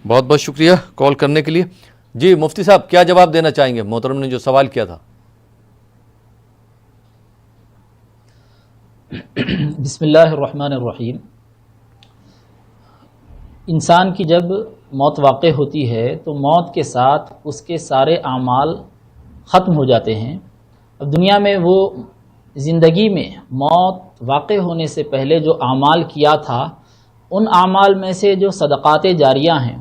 بہت بہت شکریہ کال کرنے کے لیے. جی مفتی صاحب کیا جواب دینا چاہیں گے محترم نے جو سوال کیا تھا؟ بسم اللہ الرحمن الرحیم. انسان کی جب موت واقع ہوتی ہے تو موت کے ساتھ اس کے سارے اعمال ختم ہو جاتے ہیں. اب دنیا میں وہ زندگی میں موت واقع ہونے سے پہلے جو اعمال کیا تھا ان اعمال میں سے جو صدقات جاریہ ہیں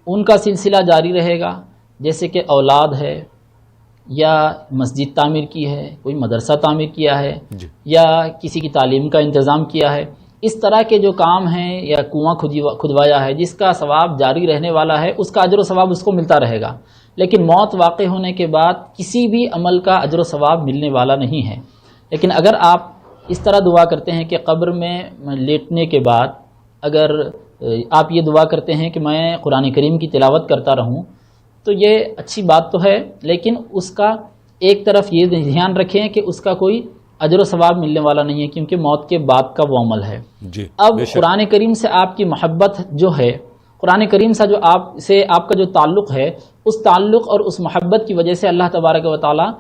ان کا سلسلہ جاری رہے گا، جیسے کہ اولاد ہے یا مسجد تعمیر کی ہے، کوئی مدرسہ تعمیر کیا ہے یا کسی کی تعلیم کا انتظام کیا ہے. اس طرح کے جو کام ہیں یا کنواں کھدوایا ہے جس کا ثواب جاری رہنے والا ہے اس کا اجر و ثواب اس کو ملتا رہے گا. لیکن موت واقع ہونے کے بعد کسی بھی عمل کا اجر و ثواب ملنے والا نہیں ہے. لیکن اگر آپ اس طرح دعا کرتے ہیں کہ قبر میں لیٹنے کے بعد اگر آپ یہ دعا کرتے ہیں کہ میں قرآن کریم کی تلاوت کرتا رہوں تو یہ اچھی بات تو ہے، لیکن اس کا ایک طرف یہ دھیان رکھیں کہ اس کا کوئی اجر و ثواب ملنے والا نہیں ہے، کیونکہ موت کے بعد کا وہ عمل ہے. اب قرآن کریم سے آپ کی محبت جو ہے، قرآن کریم سے آپ کا جو تعلق ہے، اس تعلق اور اس محبت کی وجہ سے اللہ تبارک و تعالی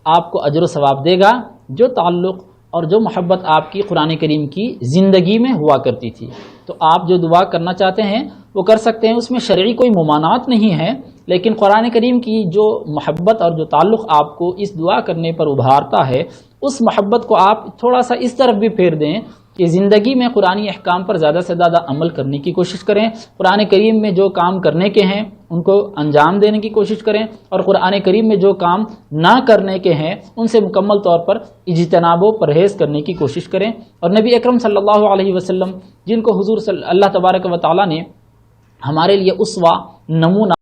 آپ کو اجر و ثواب دے گا. جو تعلق اور جو محبت آپ کی قرآن کریم کی زندگی میں ہوا کرتی تھی، تو آپ جو دعا کرنا چاہتے ہیں وہ کر سکتے ہیں. اس میں شرعی کوئی ممانعت نہیں ہے، لیکن قرآن کریم کی جو محبت اور جو تعلق آپ کو اس دعا کرنے پر ابھارتا ہے، اس محبت کو آپ تھوڑا سا اس طرف بھی پھیر دیں کہ زندگی میں قرآنی احکام پر زیادہ سے زیادہ عمل کرنے کی کوشش کریں. قرآن کریم میں جو کام کرنے کے ہیں ان کو انجام دینے کی کوشش کریں، اور قرآن کریم میں جو کام نہ کرنے کے ہیں ان سے مکمل طور پر اجتناب و پرہیز کرنے کی کوشش کریں. اور نبی اکرم صلی اللہ علیہ وسلم جن کو حضور اللہ تبارک و تعالی نے ہمارے لیے اسوہ نمونہ